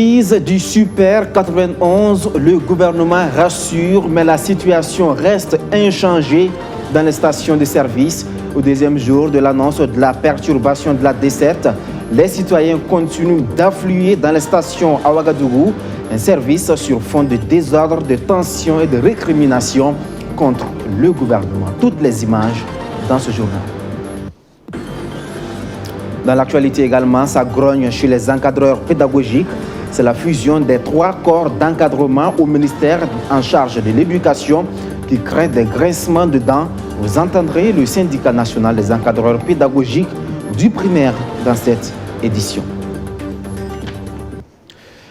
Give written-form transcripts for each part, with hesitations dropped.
crise du Super 91, le gouvernement rassure, mais la situation reste inchangée dans les stations de service. Au deuxième jour de l'annonce de la perturbation de la desserte, les citoyens continuent d'affluer dans les stations à Ouagadougou, un service sur fond de désordre, de tension et de récrimination contre le gouvernement. Toutes les images dans ce journal. Dans l'actualité également, ça grogne chez les encadreurs pédagogiques. C'est la fusion des 3 corps d'encadrement au ministère en charge de l'éducation qui crée des grincements de dents. Vous entendrez le syndicat national des encadreurs pédagogiques du primaire dans cette édition.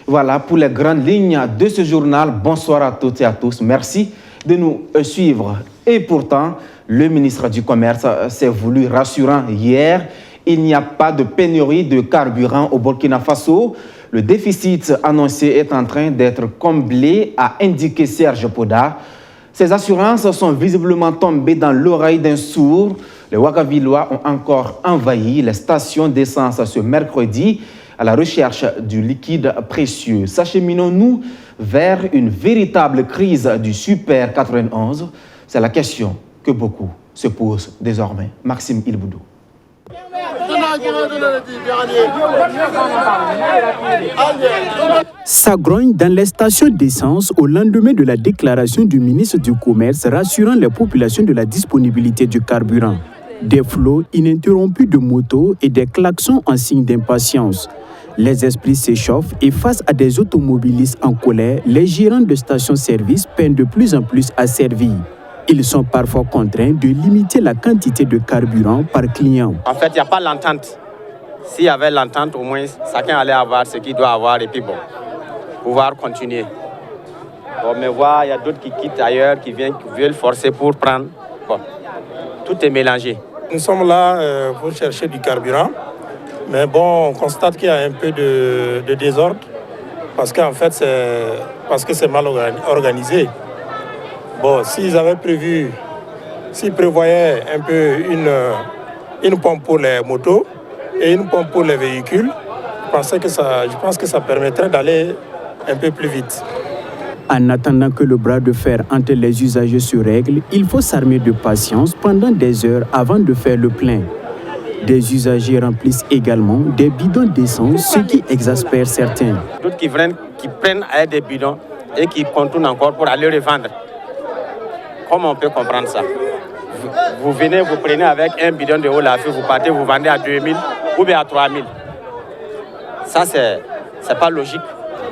Voilà pour les grandes lignes de ce journal. Bonsoir à toutes et à tous. Merci de nous suivre. Et pourtant, le ministre du Commerce s'est voulu rassurant hier. Il n'y a pas de pénurie de carburant au Burkina Faso. Le déficit annoncé est en train d'être comblé, a indiqué Serge Poda. Ces assurances sont visiblement tombées dans l'oreille d'un sourd. Les Ouagavillois ont encore envahi les stations d'essence ce mercredi à la recherche du liquide précieux. S'acheminons-nous vers une véritable crise du Super 91? C'est la question que beaucoup se posent désormais. Maxime Ilboudou. Ça grogne dans les stations d'essence au lendemain de la déclaration du ministre du Commerce rassurant les populations de la disponibilité du carburant. Des flots ininterrompus de motos et des klaxons en signe d'impatience. Les esprits s'échauffent et face à des automobilistes en colère, les gérants de stations-service peinent de plus en plus à servir. Ils sont parfois contraints de limiter la quantité de carburant par client. En fait, il n'y a pas l'entente. S'il y avait l'entente, au moins, chacun allait avoir ce qu'il doit avoir et puis bon, pouvoir continuer. Bon, mais voilà, il y a d'autres qui quittent ailleurs, qui veulent forcer pour prendre. Bon, tout est mélangé. Nous sommes là pour chercher du carburant. Mais bon, on constate qu'il y a un peu de désordre. Parce qu'en fait, c'est mal organisé. Bon, s'ils prévoyaient un peu une pompe pour les motos et une pompe pour les véhicules, je pense que ça permettrait d'aller un peu plus vite. En attendant que le bras de fer entre les usagers se règle, il faut s'armer de patience pendant des heures avant de faire le plein. Des usagers remplissent également des bidons d'essence, ce qui exaspère certains. D'autres qui prennent des bidons et qui contournent encore pour aller revendre. Comment on peut comprendre ça? Vous venez, vous prenez avec un bidon de haut la feu, vous partez, vous vendez à 2000 ou bien à 3000. Ça, c'est pas logique.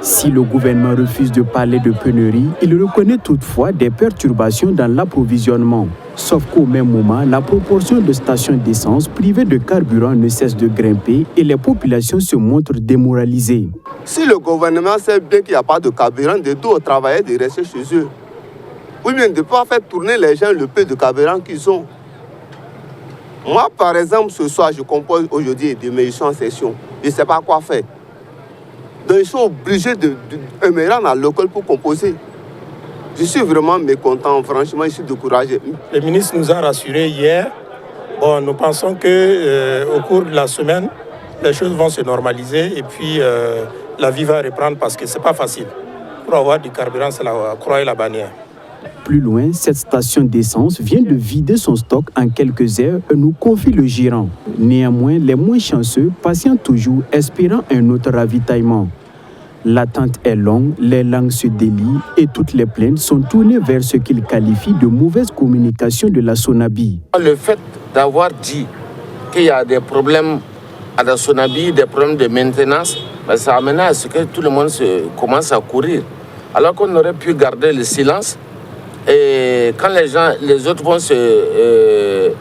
Si le gouvernement refuse de parler de pénurie, il reconnaît toutefois des perturbations dans l'approvisionnement. Sauf qu'au même moment, la proportion de stations d'essence privées de carburant ne cesse de grimper et les populations se montrent démoralisées. Si le gouvernement sait bien qu'il n'y a pas de carburant, de tout aux travailleurs de rester chez eux. Ou bien de ne pas faire tourner les gens le peu de carburant qu'ils ont. Moi, par exemple, ce soir, je compose aujourd'hui et demain, ils sont en session. Je ne sais pas quoi faire. Donc, ils sont obligés de me rendre à l'école pour composer. Je suis vraiment mécontent, franchement, je suis découragé. Le ministre nous a rassurés hier. Bon, nous pensons qu'au cours de la semaine, les choses vont se normaliser et puis la vie va reprendre parce que ce n'est pas facile. Pour avoir du carburant, c'est la croix et la bannière. Plus loin, cette station d'essence vient de vider son stock en quelques heures, nous confie le gérant. Néanmoins, les moins chanceux patientent toujours, espérant un autre ravitaillement. L'attente est longue, les langues se délient et toutes les plaintes sont tournées vers ce qu'ils qualifient de mauvaise communication de la Sonabi. Le fait d'avoir dit qu'il y a des problèmes à la Sonabi, des problèmes de maintenance, ça amène à ce que tout le monde commence à courir. Alors qu'on aurait pu garder le silence. Et quand les autres vont se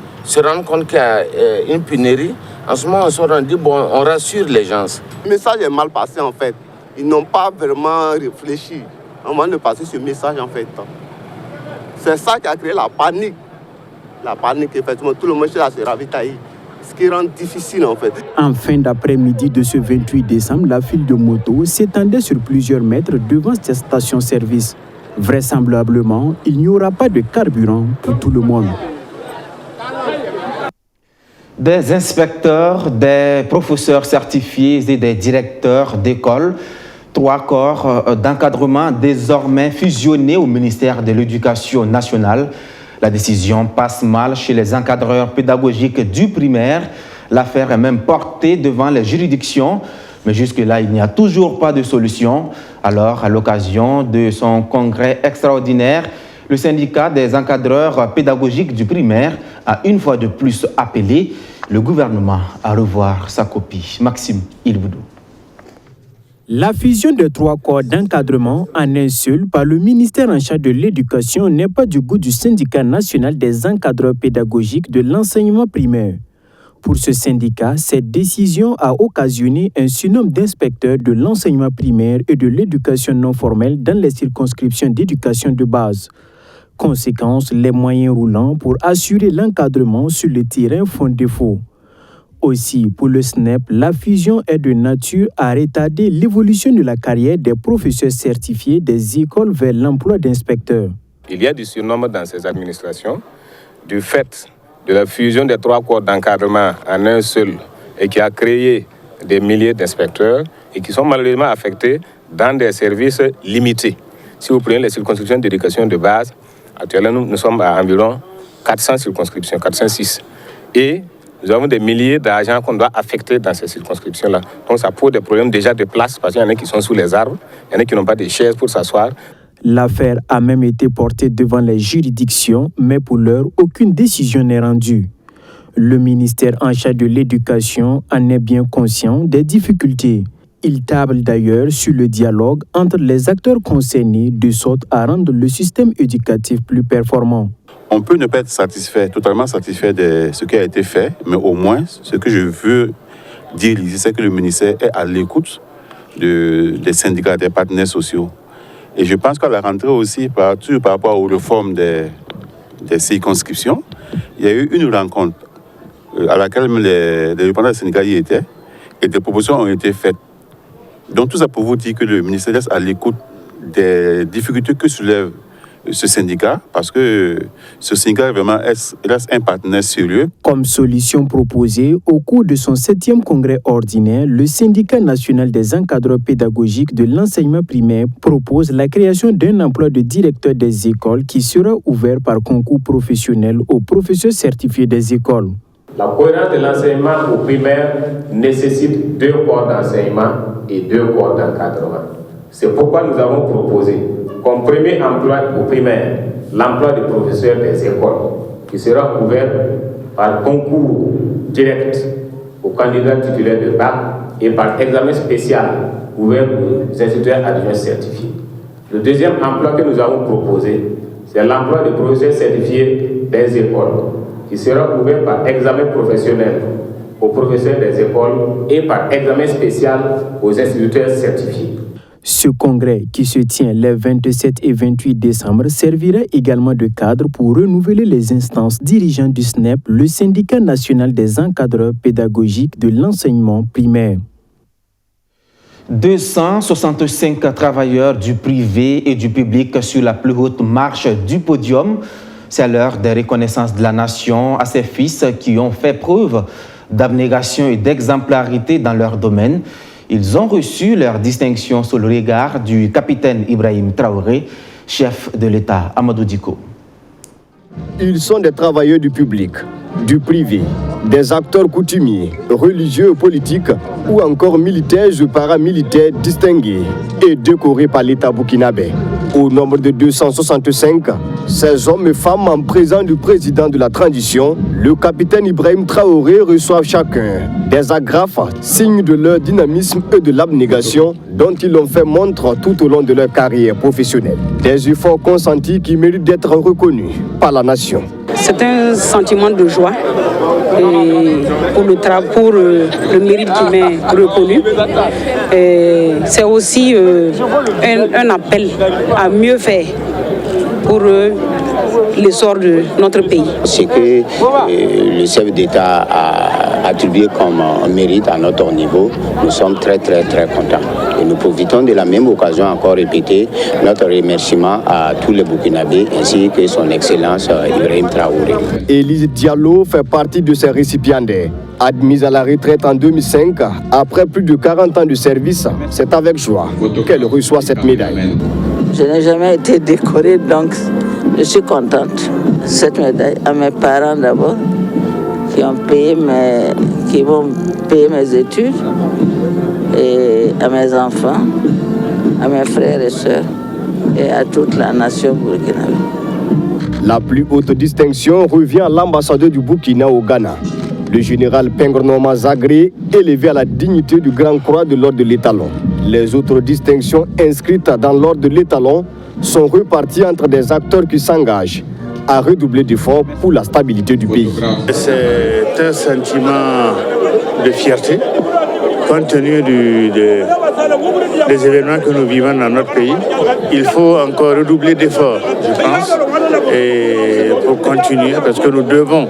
rendre compte qu'il y a une pénurie, en ce moment, on se dit, bon, on rassure les gens. Le message est mal passé, en fait. Ils n'ont pas vraiment réfléchi avant de passer ce message, en fait. C'est ça qui a créé la panique. La panique, effectivement, tout le monde là se ravitailler. Ce qui rend difficile, en fait. En fin d'après-midi de ce 28 décembre, la file de motos s'étendait sur plusieurs mètres devant cette station-service. Vraisemblablement, il n'y aura pas de carburant pour tout le monde. Des inspecteurs, des professeurs certifiés et des directeurs d'école, 3 corps d'encadrement désormais fusionnés au ministère de l'Éducation nationale. La décision passe mal chez les encadreurs pédagogiques du primaire. L'affaire est même portée devant les juridictions. Mais jusque-là, il n'y a toujours pas de solution. Alors, à l'occasion de son congrès extraordinaire, le syndicat des encadreurs pédagogiques du primaire a une fois de plus appelé le gouvernement à revoir sa copie. Maxime Ilboudou. La fusion de 3 corps d'encadrement en un seul par le ministère en charge de l'Éducation n'est pas du goût du syndicat national des encadreurs pédagogiques de l'enseignement primaire. Pour ce syndicat, cette décision a occasionné un surnombre d'inspecteurs de l'enseignement primaire et de l'éducation non formelle dans les circonscriptions d'éducation de base. Conséquence, les moyens roulants pour assurer l'encadrement sur le terrain font défaut. Aussi, pour le SNEP, la fusion est de nature à retarder l'évolution de la carrière des professeurs certifiés des écoles vers l'emploi d'inspecteurs. Il y a du surnombre dans ces administrations du fait de la fusion des 3 corps d'encadrement en un seul et qui a créé des milliers d'inspecteurs et qui sont malheureusement affectés dans des services limités. Si vous prenez les circonscriptions d'éducation de base, actuellement nous sommes à environ 400 circonscriptions, 406. Et nous avons des milliers d'agents qu'on doit affecter dans ces circonscriptions-là. Donc ça pose des problèmes déjà de place parce qu'il y en a qui sont sous les arbres, il y en a qui n'ont pas de chaises pour s'asseoir. L'affaire a même été portée devant les juridictions, mais pour l'heure, aucune décision n'est rendue. Le ministère en charge de l'Éducation en est bien conscient des difficultés. Il table d'ailleurs sur le dialogue entre les acteurs concernés de sorte à rendre le système éducatif plus performant. On peut ne pas être totalement satisfait de ce qui a été fait, mais au moins, ce que je veux dire ici, c'est que le ministère est à l'écoute des syndicats, des partenaires sociaux. Et je pense qu'à la rentrée aussi, par rapport aux réformes des circonscriptions, il y a eu une rencontre à laquelle les représentants des syndicats y étaient et des propositions ont été faites. Donc tout ça pour vous dire que le ministère est à l'écoute des difficultés que soulève ce syndicat, parce que ce syndicat vraiment reste un partenaire sérieux. Comme solution proposée, au cours de son 7e congrès ordinaire, le syndicat national des encadreurs pédagogiques de l'enseignement primaire propose la création d'un emploi de directeur des écoles qui sera ouvert par concours professionnel aux professeurs certifiés des écoles. La cohérence de l'enseignement au primaire nécessite 2 corps d'enseignement et 2 corps d'encadrement. C'est pourquoi nous avons proposé comme premier emploi au primaire l'emploi des professeurs des écoles qui sera ouvert par concours direct aux candidats titulaires de bac et par examen spécial ouvert aux instituteurs adjoints certifiés. Le deuxième emploi que nous avons proposé, c'est l'emploi des professeurs certifiés des écoles qui sera ouvert par examen professionnel aux professeurs des écoles et par examen spécial aux instituteurs certifiés. Ce congrès, qui se tient les 27 et 28 décembre, servira également de cadre pour renouveler les instances dirigeantes du SNEP, le syndicat national des encadreurs pédagogiques de l'enseignement primaire. 265 travailleurs du privé et du public sur la plus haute marche du podium. C'est l'heure des reconnaissances de la nation à ces fils qui ont fait preuve d'abnégation et d'exemplarité dans leur domaine. Ils ont reçu leur distinction sous le regard du capitaine Ibrahim Traoré, chef de l'État Amadou Diko. Ils sont des travailleurs du public, du privé, des acteurs coutumiers, religieux et politiques ou encore militaires ou paramilitaires distingués et décorés par l'État burkinabé. Au nombre de 265, ces hommes et femmes en présence du président de la transition, le capitaine Ibrahim Traoré, reçoivent chacun des agrafes, signes de leur dynamisme et de l'abnégation dont ils ont fait montre tout au long de leur carrière professionnelle. Des efforts consentis qui méritent d'être reconnus par la nation. C'est un sentiment de joie pour le mérite qui m'est reconnu. C'est aussi un appel à mieux faire pour l'essor de notre pays. Ce que le chef d'État a attribué comme mérite à notre niveau, nous sommes très contents. Et nous profitons de la même occasion encore répéter notre remerciement à tous les Burkinabés ainsi que son Excellence Ibrahim Traoré. Élise Diallo fait partie de ces récipiendaires. Admise à la retraite en 2005, après plus de 40 ans de service, c'est avec joie qu'elle reçoit cette médaille. Je n'ai jamais été décorée, donc je suis contente. Cette médaille à mes parents d'abord, qui vont payer mes études, et à mes enfants, à mes frères et sœurs, et à toute la nation burkinabé. La plus haute distinction revient à l'ambassadeur du Burkina au Ghana. Le général Pengornoma Zagré, élevé à la dignité du Grand Croix de l'Ordre de l'Étalon. Les autres distinctions inscrites dans l'Ordre de l'Étalon sont reparties entre des acteurs qui s'engagent à redoubler d'efforts pour la stabilité du pays. C'est un sentiment de fierté, compte tenu des événements que nous vivons dans notre pays. Il faut encore redoubler d'efforts, je pense, et pour continuer, parce que nous devons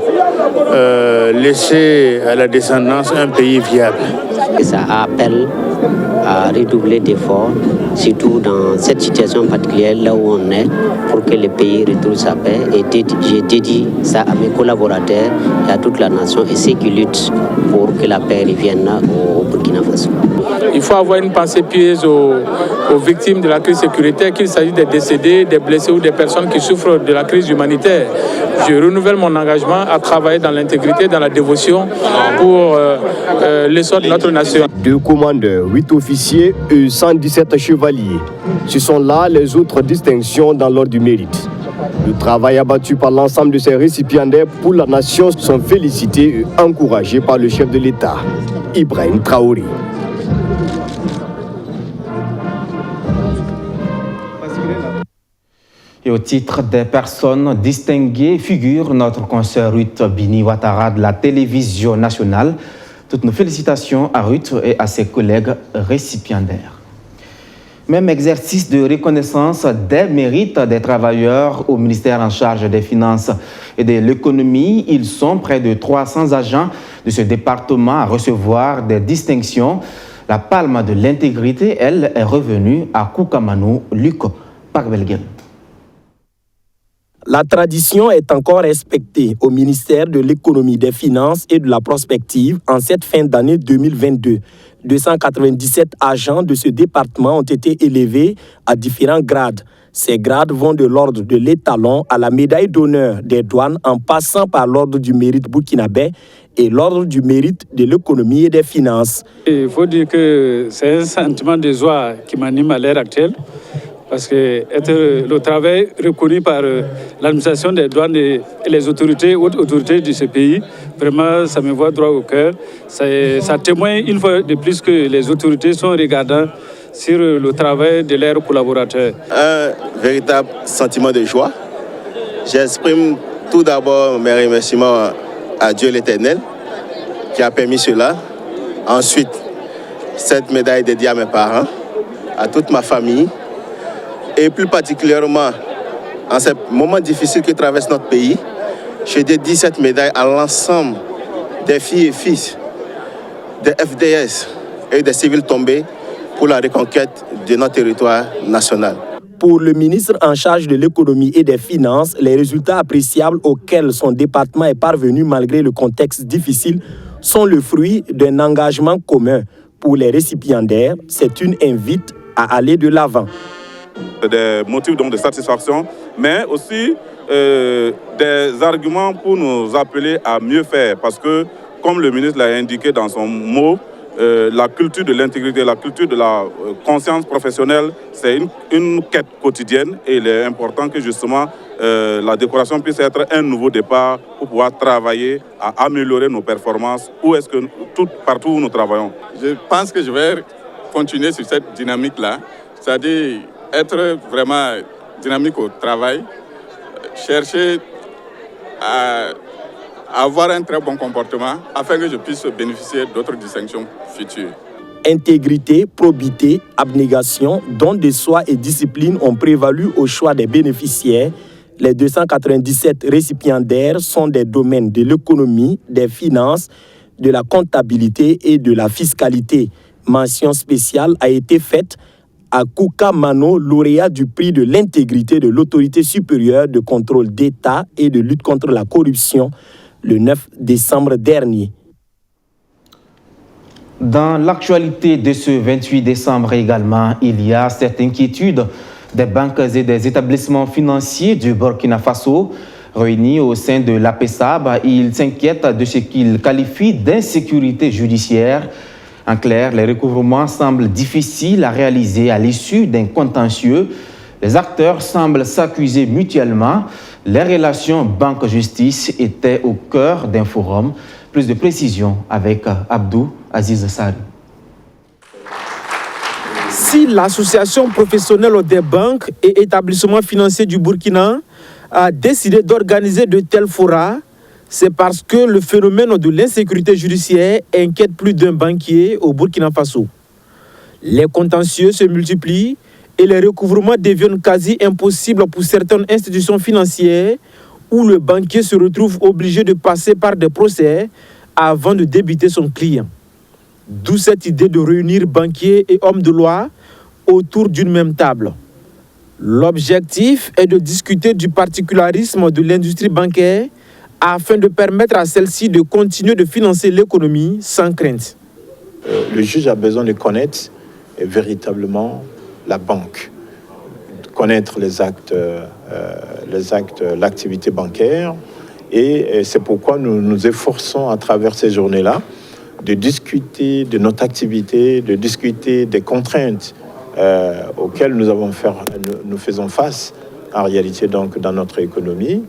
laisser à la descendance un pays viable. Et ça appelle à redoubler d'efforts, surtout dans cette situation particulière là où on est, pour que le pays retrouve sa paix. Et je dédie ça à mes collaborateurs et à toute la nation et ceux qui luttent pour que la paix revienne au Burkina Faso. Il faut avoir une pensée pieuse aux victimes de la crise sécuritaire, qu'il s'agisse des décédés, des blessés ou des personnes qui souffrent de la crise humanitaire. Je renouvelle mon engagement à travailler dans l'intégrité, dans la dévotion pour l'essor de notre nation. 2 commandeurs, 8 officiers et 117 chevaliers. Ce sont là les autres distinctions dans l'ordre du mérite. Le travail abattu par l'ensemble de ces récipiendaires pour la nation sont félicités et encouragés par le chef de l'État, Ibrahim Traoré. Et au titre des personnes distinguées figure notre consoeur Ruth Bini Ouattara de la télévision nationale. Toutes nos félicitations à Ruth et à ses collègues récipiendaires. Même exercice de reconnaissance des mérites des travailleurs au ministère en charge des Finances et de l'Économie. Ils sont près de 300 agents de ce département à recevoir des distinctions. La palme de l'intégrité, elle, est revenue à Koukamano, Luc Parvelgen. La tradition est encore respectée au ministère de l'Économie, des Finances et de la Prospective en cette fin d'année 2022. 297 agents de ce département ont été élevés à différents grades. Ces grades vont de l'ordre de l'étalon à la médaille d'honneur des douanes en passant par l'ordre du mérite burkinabé et l'ordre du mérite de l'économie et des finances. Il faut dire que c'est un sentiment de joie qui m'anime à l'heure actuelle. Parce que le travail reconnu par l'administration des douanes et les autorités, hautes autorités de ce pays, vraiment, ça me va droit au cœur. Ça témoigne une fois de plus que les autorités sont regardantes sur le travail de leurs collaborateurs. Un véritable sentiment de joie. J'exprime tout d'abord mes remerciements à Dieu l'Éternel qui a permis cela. Ensuite, cette médaille dédiée à mes parents, à toute ma famille. Et plus particulièrement, en ces moments difficiles que traverse notre pays, je dédie cette médaille à l'ensemble des filles et fils des FDS et des civils tombés pour la reconquête de notre territoire national. Pour le ministre en charge de l'économie et des finances, les résultats appréciables auxquels son département est parvenu malgré le contexte difficile sont le fruit d'un engagement commun. Pour les récipiendaires, c'est une invite à aller de l'avant. Des motifs donc de satisfaction, mais aussi des arguments pour nous appeler à mieux faire. Parce que, comme le ministre l'a indiqué dans son mot, la culture de l'intégrité, la culture de la conscience professionnelle, c'est une quête quotidienne et il est important que justement la décoration puisse être un nouveau départ pour pouvoir travailler à améliorer nos performances partout où nous travaillons. Je pense que je vais continuer sur cette dynamique-là, c'est-à-dire être vraiment dynamique au travail, chercher à avoir un très bon comportement afin que je puisse bénéficier d'autres distinctions futures. Intégrité, probité, abnégation, don de soi et discipline ont prévalu au choix des bénéficiaires. Les 297 récipiendaires sont des domaines de l'économie, des finances, de la comptabilité et de la fiscalité. Mention spéciale a été faite à Koukamano, lauréat du prix de l'intégrité de l'autorité supérieure de contrôle d'État et de lutte contre la corruption, le 9 décembre dernier. Dans l'actualité de ce 28 décembre également, il y a cette inquiétude des banques et des établissements financiers du Burkina Faso. Réunis au sein de l'APESAB, ils s'inquiètent de ce qu'ils qualifient d'insécurité judiciaire. En clair, les recouvrements semblent difficiles à réaliser à l'issue d'un contentieux. Les acteurs semblent s'accuser mutuellement. Les relations banque-justice étaient au cœur d'un forum. Plus de précisions avec Abdou Aziz Sari. Si l'association professionnelle des banques et établissements financiers du Burkina a décidé d'organiser de tels forats, c'est parce que le phénomène de l'insécurité judiciaire inquiète plus d'un banquier au Burkina Faso. Les contentieux se multiplient et les recouvrements deviennent quasi impossibles pour certaines institutions financières où le banquier se retrouve obligé de passer par des procès avant de débiter son client. D'où cette idée de réunir banquiers et hommes de loi autour d'une même table. L'objectif est de discuter du particularisme de l'industrie bancaire afin de permettre à celle-ci de continuer de financer l'économie sans crainte. Le juge a besoin de connaître véritablement la banque, de connaître les actes, l'activité bancaire. Et c'est pourquoi nous nous efforçons à travers ces journées-là de discuter de notre activité, de discuter des contraintes auxquelles nous faisons face en réalité donc dans notre économie,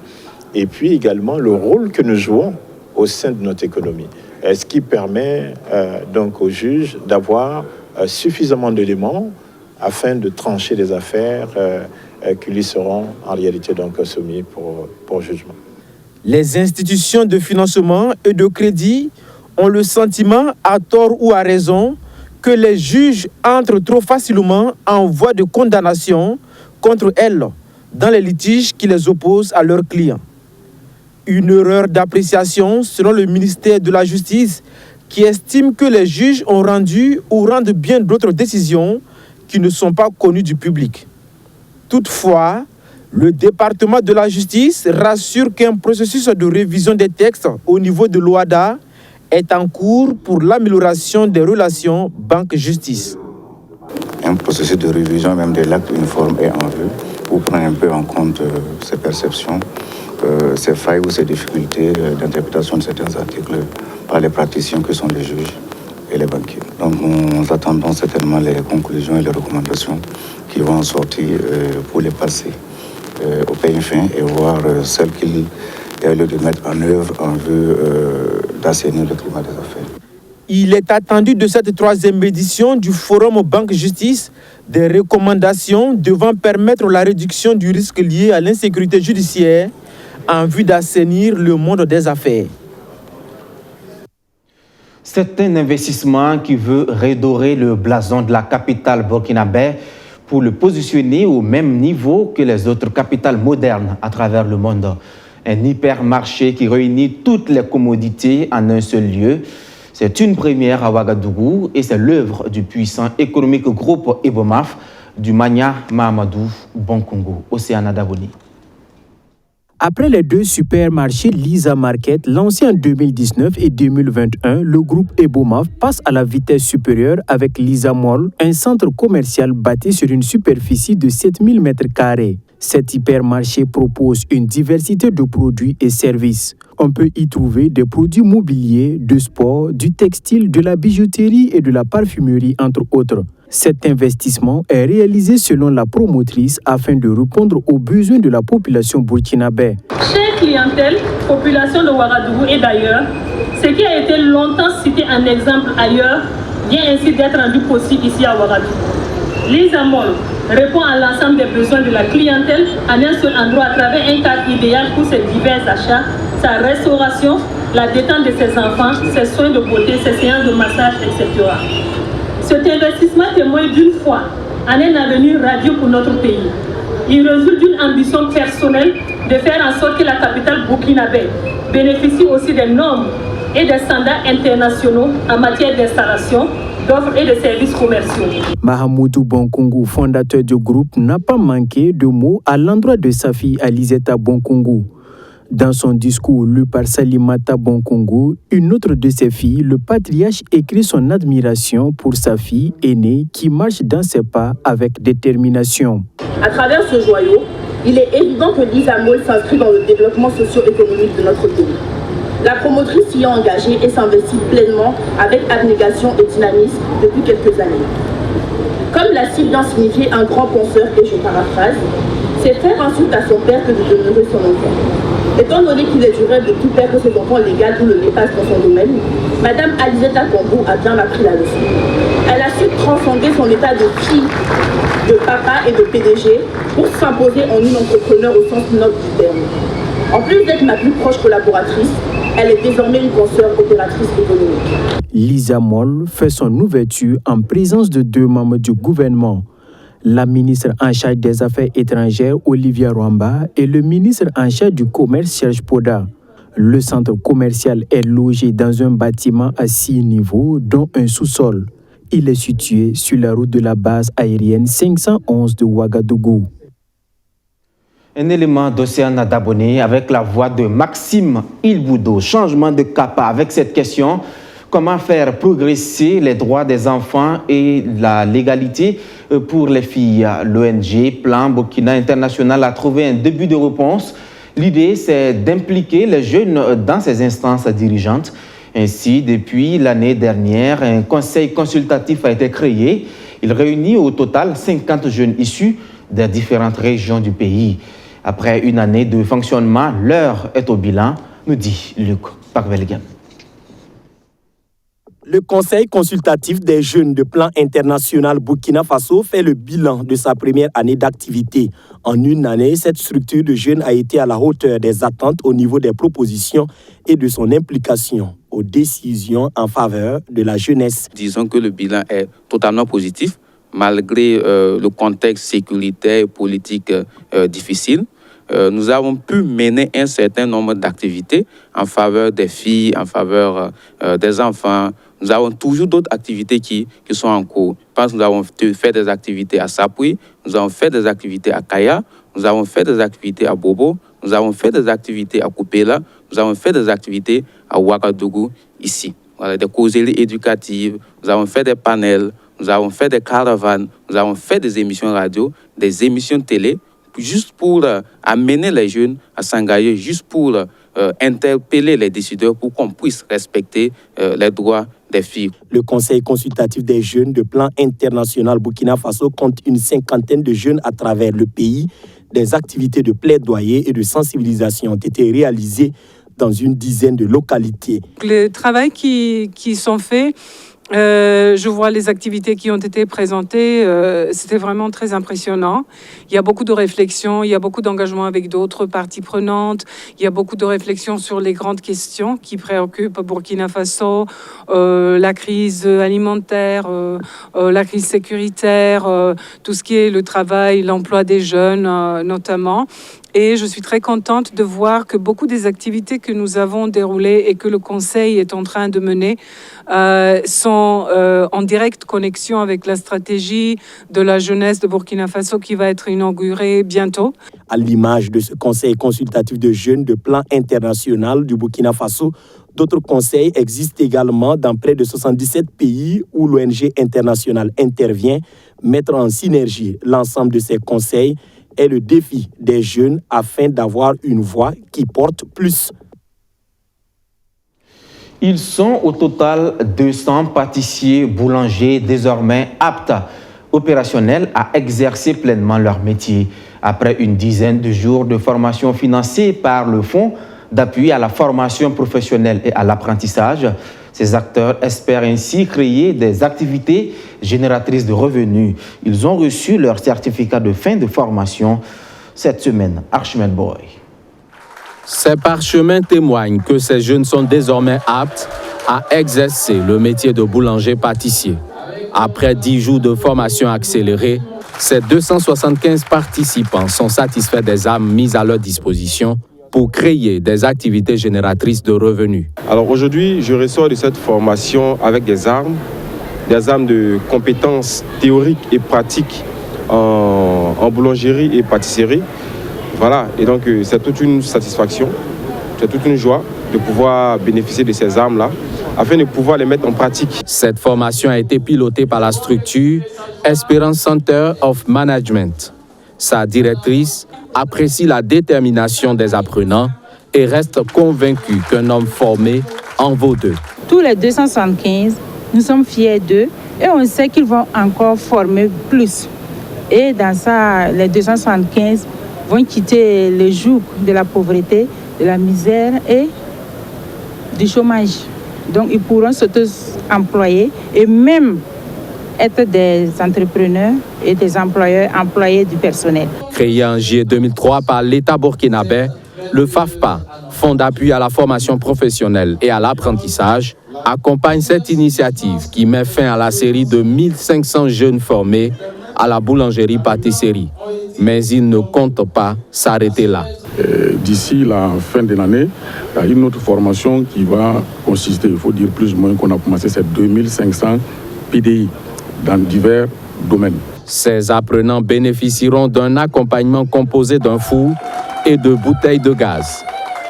et puis également le rôle que nous jouons au sein de notre économie. Ce qui permet donc aux juges d'avoir suffisamment d'éléments afin de trancher des affaires qui lui seront en réalité donc soumises pour jugement. Les institutions de financement et de crédit ont le sentiment, à tort ou à raison, que les juges entrent trop facilement en voie de condamnation contre elles dans les litiges qui les opposent à leurs clients. Une erreur d'appréciation selon le ministère de la Justice qui estime que les juges ont rendu ou rendent bien d'autres décisions qui ne sont pas connues du public. Toutefois, le département de la Justice rassure qu'un processus de révision des textes au niveau de l'OHADA est en cours pour l'amélioration des relations banque-justice. Un processus de révision même de l'acte uniforme est en vue pour prendre un peu en compte ces perceptions, ces failles ou ces difficultés d'interprétation de certains articles par les praticiens que sont les juges et les banquiers. Donc nous attendons certainement les conclusions et les recommandations qui vont en sortir pour les passer au pays fin et voir celles qu'il y a lieu de mettre en œuvre en vue d'assainir le climat des affaires. Il est attendu de cette troisième édition du Forum Banque-Justice des recommandations devant permettre la réduction du risque lié à l'insécurité judiciaire en vue d'assainir le monde des affaires. C'est un investissement qui veut redorer le blason de la capitale burkinabé pour le positionner au même niveau que les autres capitales modernes à travers le monde. Un hypermarché qui réunit toutes les commodités en un seul lieu. C'est une première à Ouagadougou et c'est l'œuvre du puissant économique groupe Ebomaf du Mania Mahamadou Bonkongo, Océana Davoni. Après les deux supermarchés Lisa Market lancés en 2019 et 2021, le groupe Ebomaf passe à la vitesse supérieure avec Lisa Mall, un centre commercial bâti sur une superficie de 7000 m². Cet hypermarché propose une diversité de produits et services. On peut y trouver des produits mobiliers, de sport, du textile, de la bijouterie et de la parfumerie, entre autres. Cet investissement est réalisé selon la promotrice afin de répondre aux besoins de la population burkinabé. Chère clientèle, population de Ouagadougou et d'ailleurs, ce qui a été longtemps cité en exemple ailleurs vient ainsi d'être rendu possible ici à Ouagadougou. Lisa Mall répond à l'ensemble des besoins de la clientèle en un seul endroit à travers un cadre idéal pour ses divers achats, sa restauration, la détente de ses enfants, ses soins de beauté, ses séances de massage, etc. Cet investissement témoigne d'une foi en un avenir radieux pour notre pays. Il résulte d'une ambition personnelle de faire en sorte que la capitale burkinabé bénéficie aussi des normes et des standards internationaux en matière d'installation, d'offres et de services commerciaux. Mahamadou Bonkongo, fondateur du groupe, n'a pas manqué de mots à l'endroit de sa fille Alizeta Bonkongo. Dans son discours lu par Salimata Bonkongo, une autre de ses filles, le patriarche écrit son admiration pour sa fille aînée qui marche dans ses pas avec détermination. À travers ce joyau, il est évident que Lisa Moll s'inscrit dans le développement socio-économique de notre pays. La promotrice s'y est engagée et s'investit pleinement avec abnégation et dynamisme depuis quelques années. Comme l'a si bien signifié un grand penseur, et je paraphrase, c'est faire insulte à son père que de demeurer son enfant. Étant donné qu'il est du rêve de tout père que ses enfants légaux ou le dépassent dans son domaine, Madame Alizeta Kambo a bien appris la leçon. Elle a su transcender son état de fille, de papa et de PDG pour s'imposer en une entrepreneur au sens noble du terme. En plus d'être ma plus proche collaboratrice, elle est désormais une consoeur opératrice économique. Lisa Moll fait son ouverture en présence de 2 membres du gouvernement. La ministre en charge des Affaires étrangères, Olivia Rwamba, et le ministre en charge du Commerce, Serge Poda. Le centre commercial est logé dans un bâtiment à 6 niveaux, dont un sous-sol. Il est situé sur la route de la base aérienne 511 de Ouagadougou. Un élément d'Océane d'abonnés avec la voix de Maxime Ilboudo. Changement de cap avec cette question. Comment faire progresser les droits des enfants et la légalité pour les filles? L'ONG Plan Burkina International a trouvé un début de réponse. L'idée, c'est d'impliquer les jeunes dans ces instances dirigeantes. Ainsi, depuis l'année dernière, un conseil consultatif a été créé. Il réunit au total 50 jeunes issus des différentes régions du pays. Après une année de fonctionnement, l'heure est au bilan, nous dit Luc Parvelgan. Le Conseil consultatif des jeunes de Plan International Burkina Faso fait le bilan de sa première année d'activité. En une année, cette structure de jeunes a été à la hauteur des attentes au niveau des propositions et de son implication aux décisions en faveur de la jeunesse. Disons que le bilan est totalement positif, malgré le contexte sécuritaire et politique difficile. Nous avons pu mener un certain nombre d'activités en faveur des filles, en faveur des enfants. Nous avons toujours d'autres activités qui sont en cours. Je pense que nous avons fait des activités à Sapui, nous avons fait des activités à Kaya, nous avons fait des activités à Bobo, nous avons fait des activités à Kupela, nous avons fait des activités à Ouagadougou, ici. Voilà, des causeries éducatives, nous avons fait des panels, nous avons fait des caravanes, nous avons fait des émissions radio, des émissions télé, juste pour amener les jeunes à s'engager, juste pour interpeller les décideurs pour qu'on puisse respecter les droits des filles. Le Conseil consultatif des jeunes de Plan International Burkina Faso compte une 50aine de jeunes à travers le pays. Des activités de plaidoyer et de sensibilisation ont été réalisées dans une dizaine de localités. Les travaux qui sont faits, je vois les activités qui ont été présentées, c'était vraiment très impressionnant. Il y a beaucoup de réflexions, il y a beaucoup d'engagement avec d'autres parties prenantes, il y a beaucoup de réflexions sur les grandes questions qui préoccupent Burkina Faso, la crise alimentaire, la crise sécuritaire, tout ce qui est le travail, l'emploi des jeunes notamment. Et je suis très contente de voir que beaucoup des activités que nous avons déroulées et que le Conseil est en train de mener sont en directe connexion avec la stratégie de la jeunesse de Burkina Faso qui va être inaugurée bientôt. À l'image de ce Conseil consultatif de jeunes de Plan International du Burkina Faso, d'autres conseils existent également dans près de 77 pays où l'ONG internationale intervient. Mettre en synergie l'ensemble de ces conseils est le défi des jeunes afin d'avoir une voix qui porte plus. Ils sont au total 200 pâtissiers, boulangers désormais aptes, opérationnels à exercer pleinement leur métier. Après une dizaine de jours de formation financée par le Fonds d'appui à la formation professionnelle et à l'apprentissage, ces acteurs espèrent ainsi créer des activités génératrices de revenus. Ils ont reçu leur certificat de fin de formation cette semaine. Archimède Boy. Ces parchemins témoignent que ces jeunes sont désormais aptes à exercer le métier de boulanger-pâtissier. Après 10 jours de formation accélérée, ces 275 participants sont satisfaits des armes mises à leur disposition pour créer des activités génératrices de revenus. Alors aujourd'hui, je ressors de cette formation avec des armes de compétences théoriques et pratiques en boulangerie et pâtisserie. Voilà, et donc c'est toute une satisfaction C'est toute une joie de pouvoir bénéficier de ces armes-là afin de pouvoir les mettre en pratique. Cette formation a été pilotée par la structure Experience Center of Management. Sa directrice apprécie la détermination des apprenants et reste convaincue qu'un homme formé en vaut deux. Tous les 275, nous sommes fiers d'eux et on sait qu'ils vont encore former plus. Et dans ça, les 275 vont quitter le joug de la pauvreté, de la misère et du chômage. Donc ils pourront s'auto-employer et même être des entrepreneurs et des employés du personnel. Créé en juillet 2003 par l'État burkinabé, le FAFPA, Fonds d'appui à la formation professionnelle et à l'apprentissage, accompagne cette initiative qui met fin à la série de 1500 jeunes formés à la boulangerie-pâtisserie. Mais il ne compte pas s'arrêter là. D'ici la fin de l'année, il y a une autre formation qui va consister, il faut dire plus ou moins qu'on a commencé, c'est 2500 PDI dans divers domaines. Ces apprenants bénéficieront d'un accompagnement composé d'un four et de bouteilles de gaz.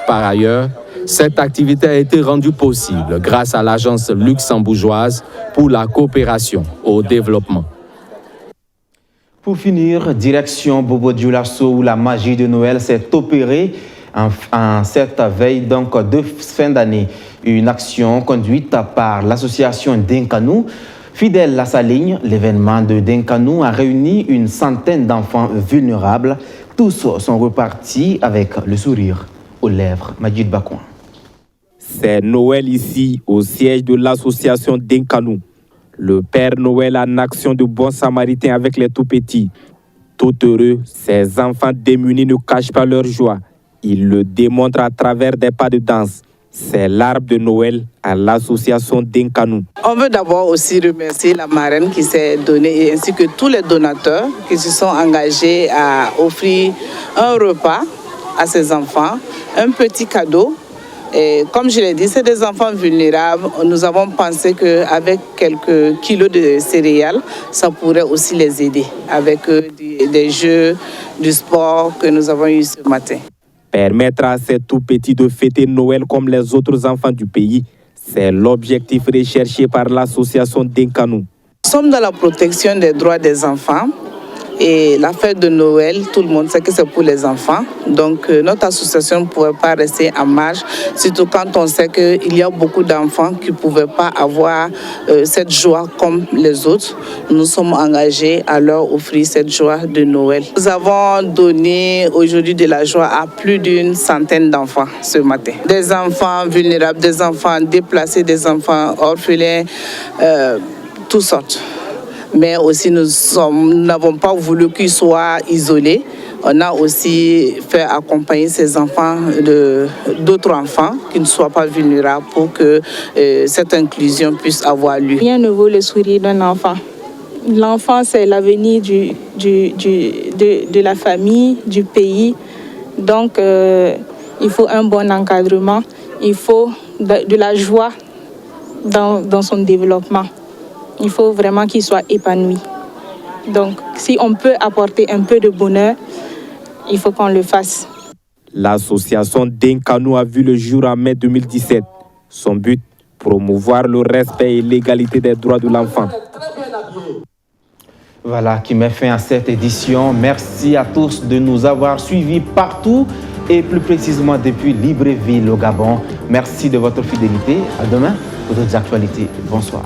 Par ailleurs, cette activité a été rendue possible grâce à l'agence luxembourgeoise pour la coopération au développement. Pour finir, direction Bobo Dioulasso où la magie de Noël s'est opérée en cette veille donc de fin d'année. Une action conduite par l'association Dinkanou. Fidèle à sa ligne, l'événement de Dinkanou a réuni une centaine d'enfants vulnérables. Tous sont repartis avec le sourire aux lèvres. Majid Bakouan. C'est Noël ici, au siège de l'association Dinkanou. Le Père Noël en action de bon samaritain avec les tout-petits. Tout heureux, ces enfants démunis ne cachent pas leur joie. Ils le démontrent à travers des pas de danse. C'est l'arbre de Noël à l'association Dinkanou. On veut d'abord aussi remercier la marraine qui s'est donnée ainsi que tous les donateurs qui se sont engagés à offrir un repas à ces enfants, un petit cadeau. Et comme je l'ai dit, c'est des enfants vulnérables. Nous avons pensé qu'avec quelques kilos de céréales, ça pourrait aussi les aider avec des jeux, du sport que nous avons eu ce matin. Permettre à ces tout-petits de fêter Noël comme les autres enfants du pays, c'est l'objectif recherché par l'association Dinkanou. Nous sommes dans la protection des droits des enfants. Et la fête de Noël, tout le monde sait que c'est pour les enfants. Donc notre association ne pouvait pas rester en marge, surtout quand on sait qu'il y a beaucoup d'enfants qui ne pouvaient pas avoir cette joie comme les autres. Nous sommes engagés à leur offrir cette joie de Noël. Nous avons donné aujourd'hui de la joie à plus d'une centaine d'enfants ce matin. Des enfants vulnérables, des enfants déplacés, des enfants orphelins, toutes sortes. Mais aussi nous n'avons pas voulu qu'ils soient isolés. On a aussi fait accompagner ces enfants d'autres enfants qui ne soient pas vulnérables pour que cette inclusion puisse avoir lieu. Rien ne vaut le sourire d'un enfant. L'enfant, c'est l'avenir de la famille, du pays. Donc, il faut un bon encadrement. Il faut de la joie dans son développement. Il faut vraiment qu'il soit épanoui. Donc, si on peut apporter un peu de bonheur, il faut qu'on le fasse. L'association Dinkanou a vu le jour en mai 2017. Son but, promouvoir le respect et l'égalité des droits de l'enfant. Voilà qui met fin à cette édition. Merci à tous de nous avoir suivis partout et plus précisément depuis Libreville au Gabon. Merci de votre fidélité. À demain pour d'autres actualités. Bonsoir.